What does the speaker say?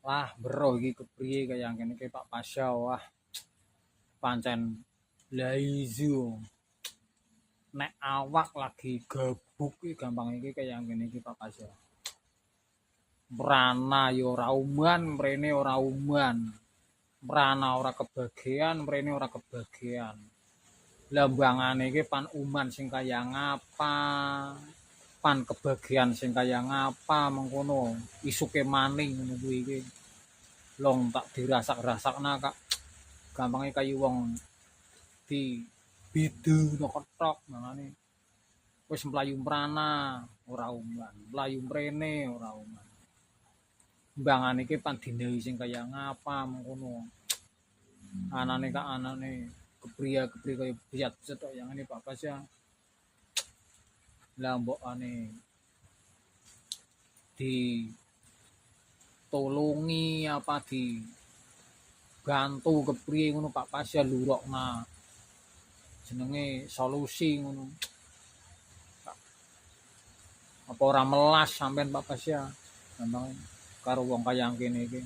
Lah bro iki kepriye kaya ngene iki Pak Pasya wah pancen laizu nek awak lagi gabuk iki gampang iki kaya ngene iki Pak Pasya. Mrana ya ora uman, mrene ora uman. Mrana ora kebagian, mrene ora kebagian. Lah mbangane iki pan uman sing kaya ngapa? Pan kebagian sing kaya ngapa mengkono isuke maning ngono kuwi iki. Long tak dirasak-rasakna Kak. Gampange kayu wong di biduna kethok mangane wis mlayu mrana ora uman, mlayu mrene ora uman. Mbangane iki pan dinai sing kaya ngapa mengkono. Anane Kak anane kepriye-kepriye kaya biat-biat tok yang ini Pak Bas ya. Lah mbokane ditulungi apa dibantu kepriye ngono Pak Bas ya lurokna jenenge solusi ngono. Apa ora melas sampean Pak Bas ya. Gampang karo wong kaya kene iki.